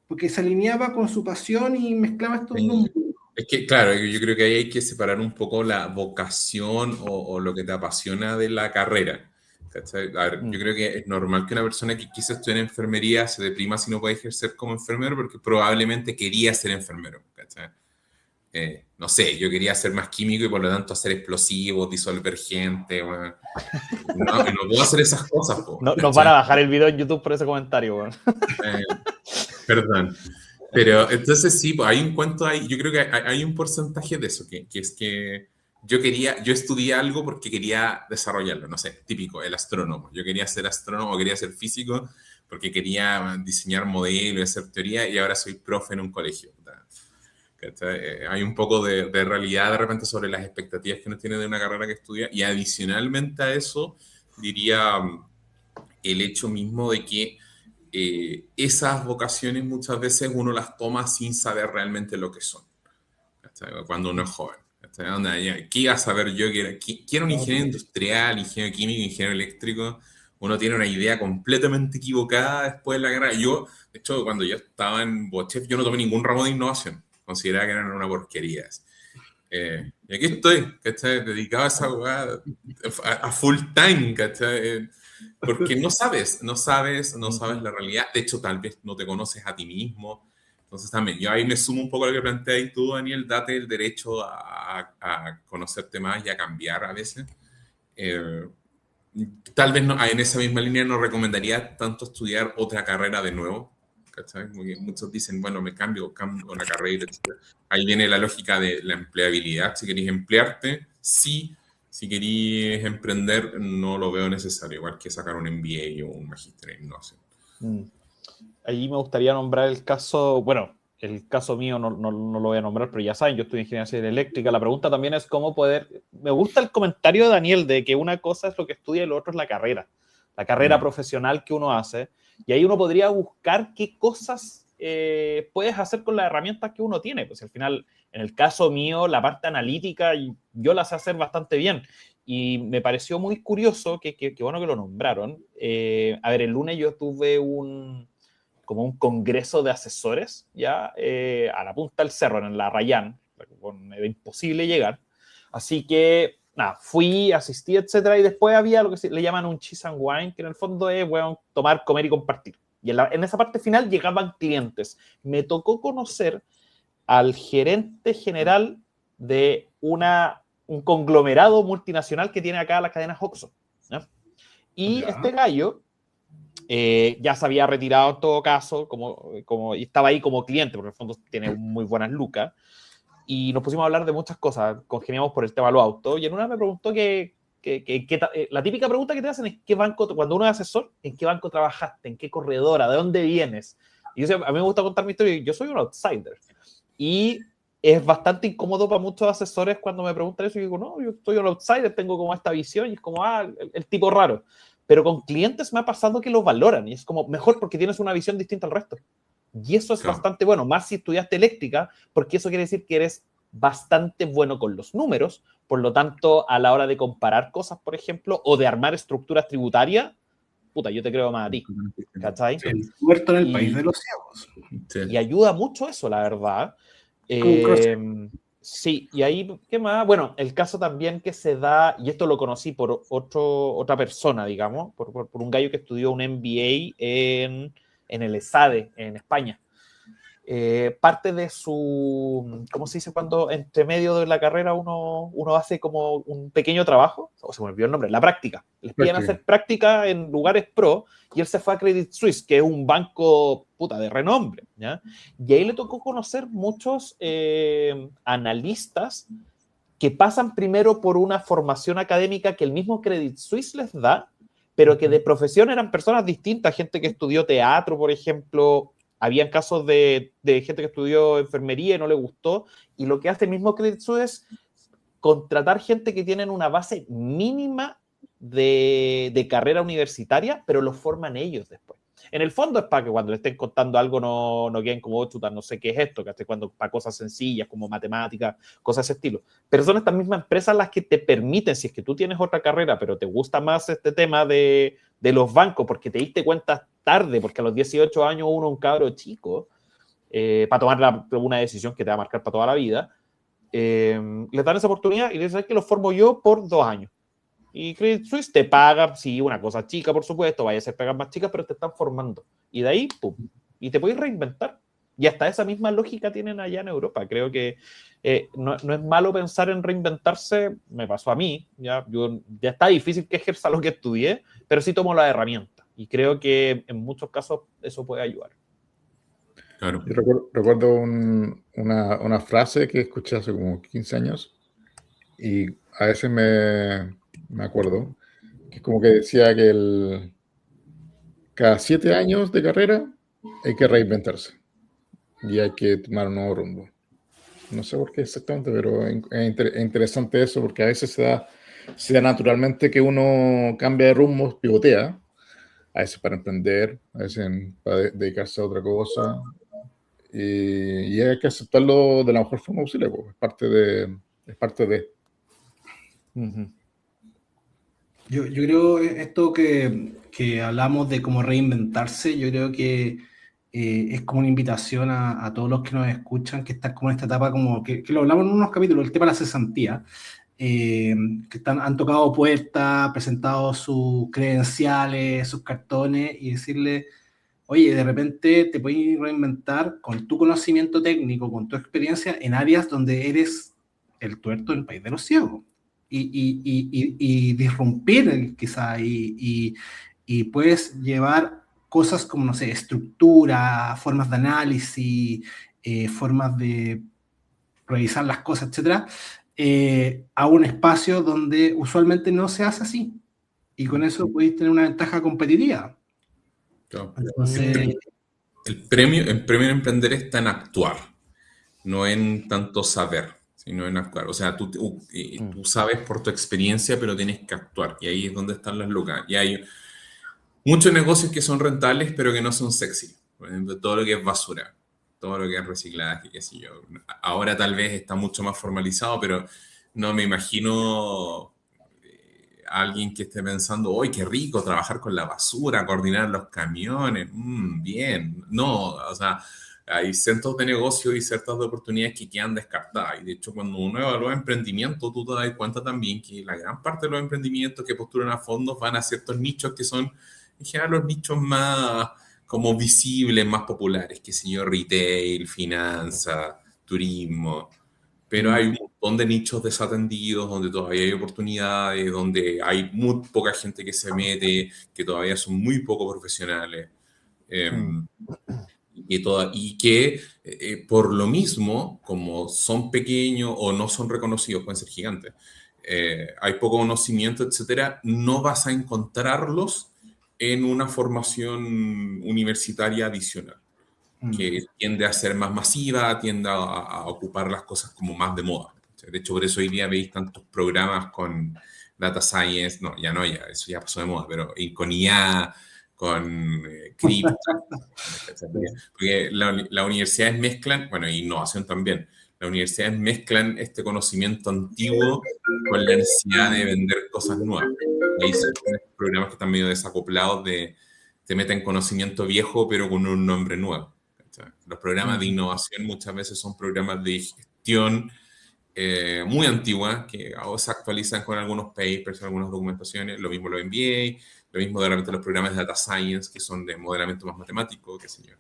porque se alineaba con su pasión y mezclaba estos dos mundos. Es que, claro, yo creo que ahí hay que separar un poco la vocación o lo que te apasiona de la carrera. ¿Cachai? A ver, yo creo que es normal que una persona que quiso estudiar enfermería se deprima si no puede ejercer como enfermero, porque probablemente quería ser enfermero. ¿Cachai? No sé, yo quería ser más químico y por lo tanto hacer explosivos, disolver gente. Bueno. No puedo hacer esas cosas. Nos van a bajar el video en YouTube por ese comentario. Bueno. Perdón. Pero entonces sí, pues hay un cuento ahí, yo creo que hay un porcentaje de eso, que es que yo estudié algo porque quería desarrollarlo, no sé, típico, el astrónomo. Yo quería ser astrónomo, quería ser físico, porque quería diseñar modelos y hacer teoría, y ahora soy profe en un colegio. Hay un poco de realidad de repente sobre las expectativas que uno tiene de una carrera que estudia, y adicionalmente a eso, diría el hecho mismo de que esas vocaciones muchas veces uno las toma sin saber realmente lo que son, cuando uno es joven. ¿Qué iba a saber yo? ¿Quién era un ingeniero industrial, ingeniero químico, ingeniero eléctrico? Uno tiene una idea completamente equivocada después de la carrera. Yo, de hecho, cuando yo estaba en Bochef, yo no tomé ningún ramo de innovación. Consideraba que eran una porquería. Y aquí estoy, dedicado a esa jugada a full time, ¿cachai? Porque no sabes la realidad. De hecho, tal vez no te conoces a ti mismo. Entonces también, yo ahí me sumo un poco a lo que planteas tú, Daniel, date el derecho a conocerte más y a cambiar a veces. Tal vez en esa misma línea no recomendaría tanto estudiar otra carrera de nuevo, ¿cachai? Muchos dicen, bueno, me cambio la carrera, etc. Ahí viene la lógica de la empleabilidad. Si queréis emplearte, sí. Si queréis emprender, no lo veo necesario, igual que sacar un MBA o un magíster en innovación. Allí me gustaría nombrar el caso, bueno, el caso mío no lo voy a nombrar, pero ya saben, yo estudié ingeniería civil eléctrica. La pregunta también es cómo poder... Me gusta el comentario de Daniel de que una cosa es lo que estudia y lo otro es la carrera profesional que uno hace. Y ahí uno podría buscar qué cosas puedes hacer con las herramientas que uno tiene. Pues al final, en el caso mío, la parte analítica yo la sé hacer bastante bien. Y me pareció muy curioso, que bueno que lo nombraron. A ver, el lunes yo tuve como un congreso de asesores, ya a la punta del cerro, en la Rayán, era imposible llegar. Así que, nada, fui, asistí, etcétera, y después había lo que le llaman un cheese and wine, que en el fondo es, bueno, tomar, comer y compartir. Y en esa parte final llegaban clientes. Me tocó conocer al gerente general de un conglomerado multinacional que tiene acá las cadenas OXXO, ¿no? Y este gallo ya se había retirado en todo caso, y estaba ahí como cliente, porque en el fondo tiene muy buenas lucas, y nos pusimos a hablar de muchas cosas, congeniamos por el tema de los autos, y en una me preguntó la típica pregunta que te hacen es ¿qué banco, cuando uno es asesor, en qué banco trabajaste, en qué corredora, de dónde vienes? Y yo, a mí me gusta contar mi historia, yo soy un outsider, y es bastante incómodo para muchos asesores cuando me preguntan eso, y digo, no, yo soy un outsider, tengo como esta visión, y es como, el tipo raro. Pero con clientes me ha pasado que lo valoran, y es como, mejor porque tienes una visión distinta al resto. Y eso es bastante bueno, más si estudiaste eléctrica, porque eso quiere decir que eres bastante bueno con los números, por lo tanto, a la hora de comparar cosas, por ejemplo, o de armar estructuras tributarias, puta, yo te creo más a ti, ¿cachai? El puerto en el país de los ciegos. Sí. Y ayuda mucho eso, la verdad. Sí, y ahí, ¿qué más? Bueno, el caso también que se da, y esto lo conocí por otra persona, digamos, por un gallo que estudió un MBA en el ESADE, en España. Parte de su, ¿cómo se dice? Cuando entre medio de la carrera uno hace como un pequeño trabajo, o se me olvidó el nombre, la práctica. Les piden hacer práctica en lugares pro, y él se fue a Credit Suisse, que es un banco de renombre, ¿ya? Y ahí le tocó conocer muchos analistas que pasan primero por una formación académica que el mismo Credit Suisse les da, pero que de profesión eran personas distintas, gente que estudió teatro, por ejemplo. Habían casos de gente que estudió enfermería y no le gustó, y lo que hace el mismo Credit Suisse es contratar gente que tienen una base mínima de carrera universitaria, pero lo forman ellos después. En el fondo es para que cuando le estén contando algo no queden como, chuta, no sé qué es esto, que para cosas sencillas como matemáticas, cosas de ese estilo. Pero son estas mismas empresas las que te permiten, si es que tú tienes otra carrera, pero te gusta más este tema de los bancos, porque te diste cuenta tarde, porque a los 18 años uno es un cabro chico, para tomar una decisión que te va a marcar para toda la vida, les dan esa oportunidad y les dicen que lo formo yo por 2 años. Y Credit Suisse te paga, sí, una cosa chica, por supuesto, vaya a ser pegas más chicas, pero te están formando. Y de ahí, pum, y te puedes reinventar. Y hasta esa misma lógica tienen allá en Europa. Creo que no es malo pensar en reinventarse, me pasó a mí, ya está difícil que ejerza lo que estudié, pero sí tomo la herramienta. Y creo que en muchos casos eso puede ayudar. Claro. Yo recuerdo una frase que escuché hace como 15 años y a veces me acuerdo, que es como que decía que cada 7 años de carrera hay que reinventarse y hay que tomar un nuevo rumbo. No sé por qué exactamente, pero es interesante eso, porque a veces se da naturalmente que uno cambia de rumbo, pivotea, a veces para emprender, a veces para dedicarse a otra cosa, y hay que aceptarlo de la mejor forma posible, pues. Es parte de. Uh-huh. Yo creo esto que hablamos de cómo reinventarse, yo creo que es como una invitación a todos los que nos escuchan, que están como en esta etapa, como que lo hablamos en unos capítulos, el tema de la cesantía, que han tocado puertas, presentado sus credenciales, sus cartones, y decirle, oye, de repente te puedes reinventar con tu conocimiento técnico, con tu experiencia en áreas donde eres el tuerto del país de los ciegos. Y disrumpir quizá, y puedes llevar cosas como, no sé, estructura, formas de análisis, formas de revisar las cosas, etcétera, a un espacio donde usualmente no se hace así. Y con eso podéis tener una ventaja competitiva. Claro. Entonces, el premio en emprender está en actuar, no en tanto saber, sino en actuar. O sea, tú sabes por tu experiencia, pero tienes que actuar. Y ahí es donde están las lucas. Y hay muchos negocios que son rentables, pero que no son sexy. Por ejemplo, todo lo que es basura, todo lo que es reciclaje, qué sé yo. Ahora tal vez está mucho más formalizado, pero no me imagino a alguien que esté pensando, ¡ay, qué rico trabajar con la basura, coordinar los camiones! Bien. No, o sea, hay cientos de negocios y ciertas de oportunidades que quedan descartadas. Y de hecho, cuando uno evalúa emprendimiento, tú te das cuenta también que la gran parte de los emprendimientos que postulan a fondos van a ciertos nichos que son, en general, los nichos más como visibles, más populares, que sé yo, retail, finanzas, turismo, pero hay un montón de nichos desatendidos donde todavía hay oportunidades, donde hay muy poca gente que se mete, que todavía son muy poco profesionales. Y que por lo mismo, como son pequeños o no son reconocidos, pueden ser gigantes, hay poco conocimiento, etcétera, no vas a encontrarlos en una formación universitaria adicional, que tiende a ser más masiva, tiende a ocupar las cosas como más de moda. De hecho, por eso hoy día veis tantos programas con data science, ya eso ya pasó de moda, pero con IA, con cripto, porque las universidades mezclan, bueno, innovación también, las universidades mezclan este conocimiento antiguo con la necesidad de vender cosas nuevas. Ahí se tienen programas que están medio desacoplados te meten conocimiento viejo pero con un nombre nuevo. Los programas de innovación muchas veces son programas de gestión muy antigua, que ahora se actualizan con algunos papers, algunas documentaciones, lo mismo los MBA, lo mismo de repente los programas de Data Science, que son de modelamiento más matemático, qué sé yo.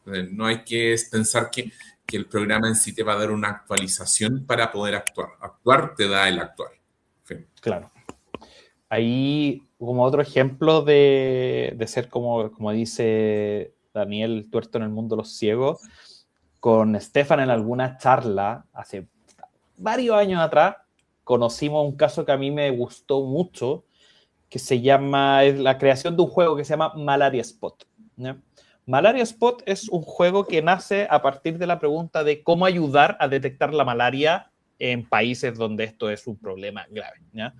Entonces, no hay que pensar que el programa en sí te va a dar una actualización para poder actuar. Actuar te da el actuar. Fin. Claro. Ahí, como otro ejemplo de ser como dice Daniel, tuerto en el mundo de los ciegos, con Stefan en alguna charla, hace varios años atrás, conocimos un caso que a mí me gustó mucho, que se llama, es la creación de un juego que se llama Malaria Spot, ¿no? Malaria Spot es un juego que nace a partir de la pregunta de cómo ayudar a detectar la malaria en países donde esto es un problema grave, ¿ya?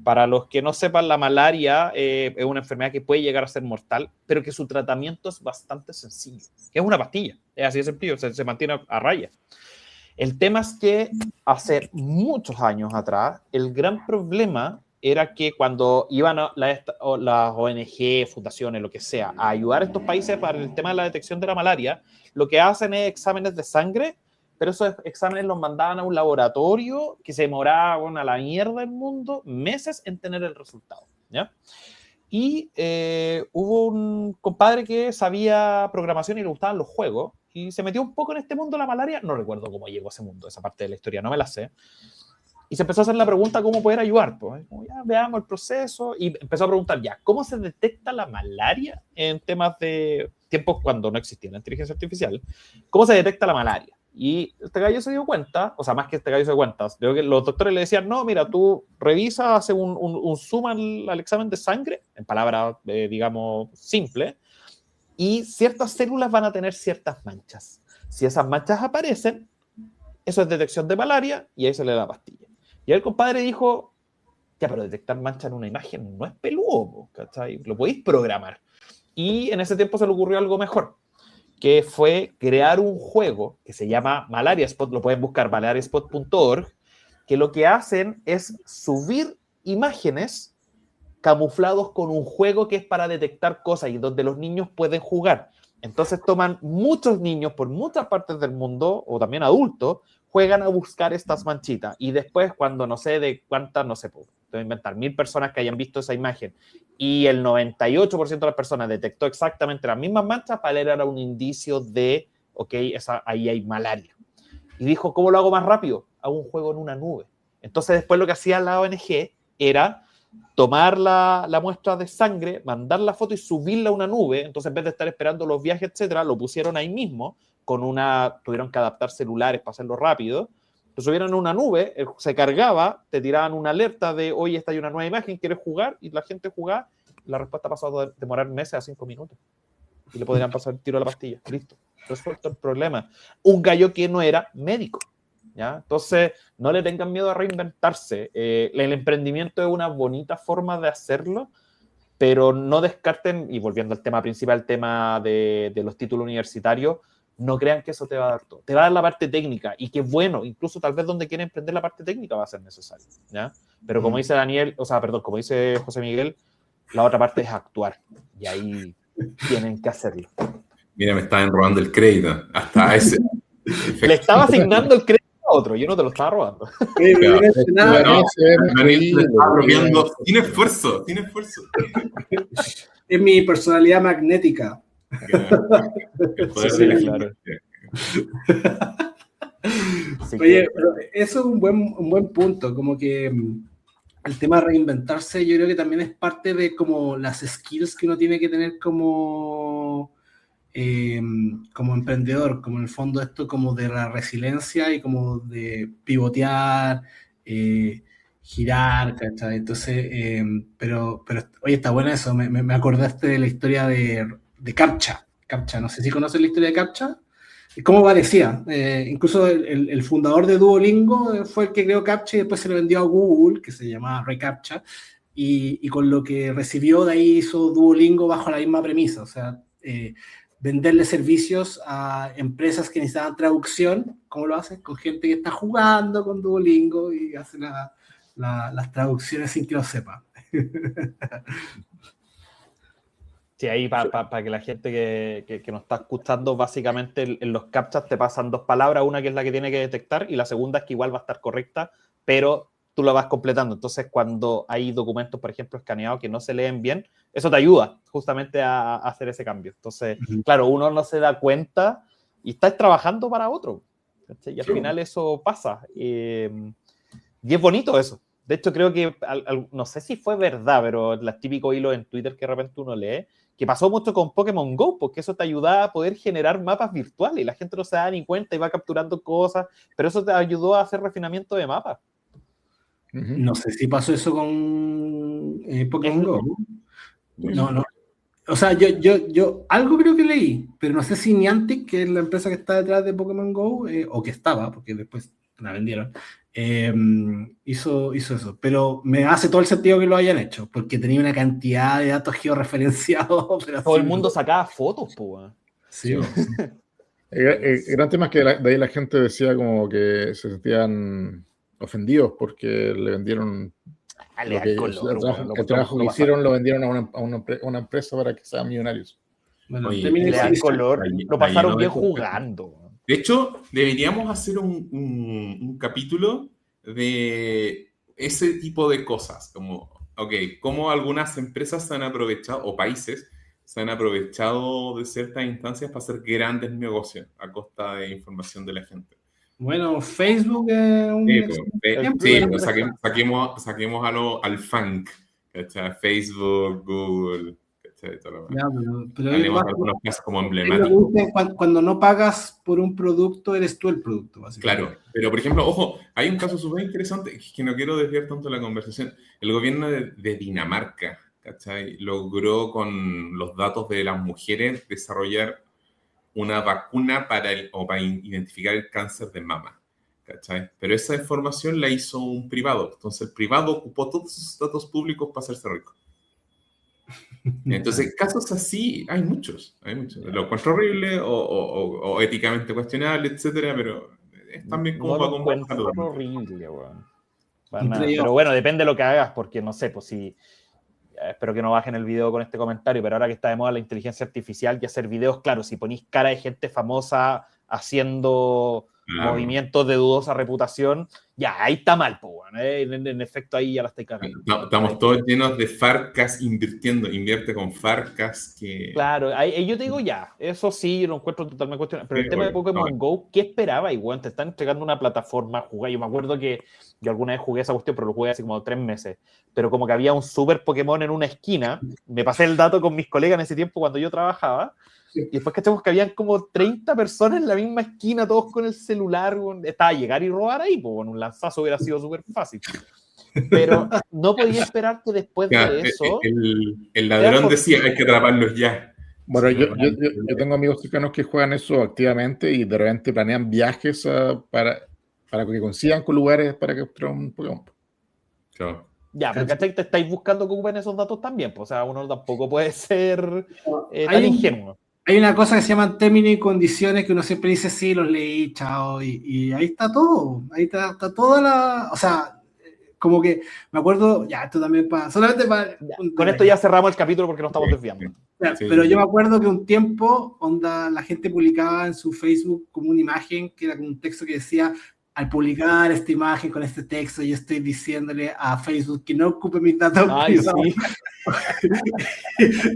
Para los que no sepan, la malaria es una enfermedad que puede llegar a ser mortal, pero que su tratamiento es bastante sencillo. Es una pastilla, es así de sencillo, se mantiene a raya. El tema es que hace muchos años atrás, el gran problema era que cuando iban las ONG, fundaciones, lo que sea, a ayudar a estos países para el tema de la detección de la malaria, lo que hacen es exámenes de sangre, pero esos exámenes los mandaban a un laboratorio que se demoraba, bueno, a la mierda del mundo, meses en tener el resultado, ¿ya? Y hubo un compadre que sabía programación y le gustaban los juegos, y se metió un poco en este mundo de la malaria. No recuerdo cómo llegó a ese mundo, esa parte de la historia, no me la sé. Y se empezó a hacer la pregunta cómo poder ayudar. Pues, como ya veamos el proceso. Y empezó a preguntar ya, ¿cómo se detecta la malaria en temas de tiempos cuando no existía la inteligencia artificial? ¿Cómo se detecta la malaria? Y este gallo se dio cuenta, o sea, más que este gallo se dio cuenta, veo que los doctores le decían, no, mira, tú revisa, hace un zoom al examen de sangre, en palabras, digamos, simples, y ciertas células van a tener ciertas manchas. Si esas manchas aparecen, eso es detección de malaria y ahí se le da pastilla. Y el compadre dijo, ya, pero detectar manchas en una imagen no es peludo, ¿cachai? Lo podéis programar. Y en ese tiempo se le ocurrió algo mejor, que fue crear un juego que se llama Malaria Spot, lo pueden buscar, malariaspot.org, que lo que hacen es subir imágenes camuflados con un juego que es para detectar cosas y donde los niños pueden jugar. Entonces toman muchos niños por muchas partes del mundo, o también adultos, juegan a buscar estas manchitas. Y después, cuando no sé de cuántas, no sé, puedo inventar 1000 personas que hayan visto esa imagen y el 98% de las personas detectó exactamente las mismas manchas, para él era un indicio de, ok, ahí hay malaria. Y dijo, ¿cómo lo hago más rápido? Hago un juego en una nube. Entonces después lo que hacía la ONG era tomar la muestra de sangre, mandar la foto y subirla a una nube. Entonces, en vez de estar esperando los viajes, etcétera, lo pusieron ahí mismo, tuvieron que adaptar celulares para hacerlo rápido, lo subieron a una nube, se cargaba, te tiraban una alerta de, oye, esta hay una nueva imagen, ¿quieres jugar? Y la gente jugaba, la respuesta pasó a demorar meses a 5 minutos. Y le podrían pasar el tiro a la pastilla. Listo, resuelto el problema. Un gallo que no era médico, ¿ya? Entonces, no le tengan miedo a reinventarse. El emprendimiento es una bonita forma de hacerlo, pero no descarten, y volviendo al tema principal, el tema de los títulos universitarios, no crean que eso te va a dar todo. Te va a dar la parte técnica, y que bueno, incluso tal vez donde quieren emprender la parte técnica va a ser necesario, ¿ya? Pero como dice como dice José Miguel, la otra parte es actuar, y ahí tienen que hacerlo. Mira, me estaban robando el crédito, hasta ese. Le estaba asignando el crédito a otro, yo no te lo estaba robando. Tiene esfuerzo. Es mi personalidad magnética. Sí, claro. Oye, pero eso es un buen punto, como que el tema de reinventarse yo creo que también es parte de como las skills que uno tiene que tener como emprendedor, como en el fondo esto como de la resiliencia y como de pivotear, girar, ¿cachai? Entonces, pero oye, está bueno eso, me acordaste de la historia de CAPTCHA. CAPTCHA, no sé si conoces la historia de CAPTCHA. ¿Cómo parecía? Incluso el fundador de Duolingo fue el que creó CAPTCHA y después se lo vendió a Google, que se llamaba reCAPTCHA, y con lo que recibió de ahí hizo Duolingo bajo la misma premisa, o sea, venderle servicios a empresas que necesitaban traducción. ¿Cómo lo haces? Con gente que está jugando con Duolingo y hace las traducciones sin que lo sepa. Sí, ahí para que la gente que nos está escuchando, básicamente en los captchas te pasan dos palabras, una que es la que tiene que detectar y la segunda es que igual va a estar correcta, pero tú la vas completando. Entonces, cuando hay documentos, por ejemplo, escaneados que no se leen bien, eso te ayuda justamente a hacer ese cambio. Entonces, claro, uno no se da cuenta y estás trabajando para otro. ¿Cachai? Y al final eso pasa. Y es bonito eso. De hecho, creo que, no sé si fue verdad, pero los típicos hilos en Twitter que de repente uno lee, que pasó mucho con Pokémon Go, porque eso te ayudaba a poder generar mapas virtuales y la gente no se da ni cuenta y va capturando cosas, pero eso te ayudó a hacer refinamiento de mapas. No sé si pasó eso con Pokémon Go. No. O sea, yo algo creo que leí, pero no sé si Niantic, que es la empresa que está detrás de Pokémon Go, o que estaba, porque después la vendieron, hizo eso. Pero me hace todo el sentido que lo hayan hecho, porque tenía una cantidad de datos georreferenciados. Pero todo el mundo sacaba fotos, pues. Sí. El gran tema es que de ahí la gente decía como que se sentían ofendidos porque le vendieron el trabajo que hicieron, lo vendieron a una empresa para que sean millonarios. Bueno, le dan color, lo pasaron bien jugando. De hecho, deberíamos hacer un capítulo de ese tipo de cosas, como, cómo algunas empresas se han aprovechado, o países se han aprovechado de ciertas instancias para hacer grandes negocios a costa de información de la gente. Bueno, Facebook es un ejemplo. Saquemos al funk, ¿cachai? Facebook, Google, ¿cachai? Tenemos algunos casos como emblemáticos. Cuando no pagas por un producto, eres tú el producto, básicamente. Claro, pero por ejemplo, ojo, hay un caso súper interesante que no quiero desviar tanto la conversación. El gobierno de Dinamarca, ¿cachai? Logró con los datos de las mujeres desarrollar una vacuna para identificar el cáncer de mama, ¿cachai? Pero esa información la hizo un privado. Entonces el privado ocupó todos sus datos públicos para hacerse rico. Entonces, casos así hay muchos. Lo encuentro horrible o éticamente cuestionable, etcétera, pero es también como para conversar. Horrible, weón. Pero bueno, depende de lo que hagas, porque no sé, pues si... Espero que no bajen el video con este comentario, pero ahora que está de moda la inteligencia artificial y hacer videos, claro, si ponís cara de gente famosa haciendo movimientos de dudosa reputación, ya, ahí está mal, pues, bueno, en efecto ahí ya la estoy cagando. Estamos todos llenos de farcas invierte con farcas que... Claro, ahí yo te digo ya, eso sí, lo encuentro totalmente cuestionable, pero el tema de Pokémon Go, ¿qué esperaba? Igual te están entregando una plataforma a jugar. Yo me acuerdo que yo alguna vez jugué esa cuestión, pero lo jugué hace como 3 meses, pero como que había un super Pokémon en una esquina, me pasé el dato con mis colegas en ese tiempo cuando yo trabajaba, y después cachamos que habían como 30 personas en la misma esquina, todos con el celular, estaba a llegar y robar ahí, pues bueno, un lanzazo hubiera sido súper fácil. Pero no podía esperar que después de eso... El ladrón decía, hay que atraparlos ya. Bueno, yo tengo amigos cercanos que juegan eso activamente y de repente planean viajes para que consigan con lugares para capturar un Pokémon. Claro. Ya, pero ¿cachai? Te estáis buscando que ocupen esos datos también, pues, o sea, uno tampoco puede ser tan ingenuo. Hay una cosa que se llaman términos y condiciones que uno siempre dice, sí, los leí, chao, y ahí está todo. Ahí está toda la... O sea, como que me acuerdo, ya, esto también para... Solamente para... Con esto ya cerramos el capítulo porque nos estamos desviando. Pero yo me acuerdo que un tiempo, la gente publicaba en su Facebook como una imagen que era como un texto que decía, al publicar esta imagen con este texto, yo estoy diciéndole a Facebook que no ocupe mis datos privados. Sí.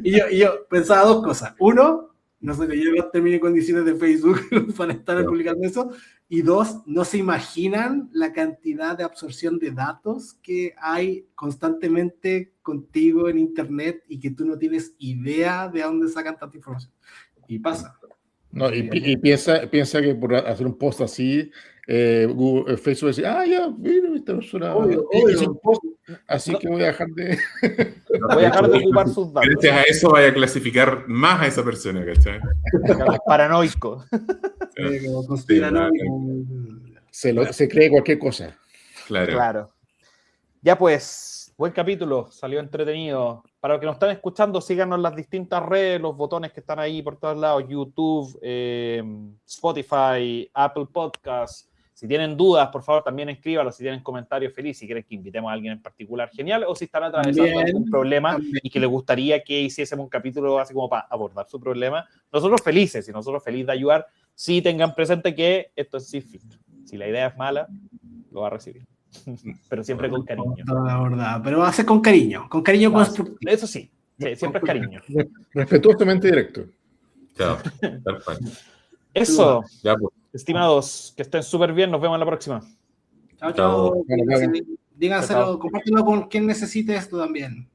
y yo pensaba 2 cosas. Uno, no se leyeron los términos y condiciones de Facebook para estar publicando eso. Y 2, no se imaginan la cantidad de absorción de datos que hay constantemente contigo en Internet y que tú no tienes idea de dónde sacan tanta información. Y pasa. No, y piensa que por hacer un post así, Facebook dice, ya, mira, esta persona hizo un post, así que voy a dejar de... Voy a dejar de ocupar sus datos. Gracias a eso vaya a clasificar más a esa persona, ¿cachai? Paranoico. Se cree cualquier cosa. Claro. Ya pues, buen capítulo, salió entretenido. Para los que nos están escuchando, síganos en las distintas redes, los botones que están ahí por todos lados, YouTube, Spotify, Apple Podcasts. Si tienen dudas, por favor, también escríbanlo. Si tienen comentarios, feliz. Si quieren que invitemos a alguien en particular, genial. O si están atravesando algún problema y que les gustaría que hiciésemos un capítulo así como para abordar su problema, nosotros felices y nosotros felices de ayudar. Sí tengan presente que esto es sin filtro. Si la idea es mala, lo va a recibir. Pero siempre con cariño. La verdad, pero va a ser con cariño constructivo. Eso sí, siempre es cariño. Respetuosamente directo. Chao. Perfecto. Eso. Ya, pues. Estimados, que estén súper bien. Nos vemos en la próxima. Chao. Díganselo, compártelo con quien necesite esto también.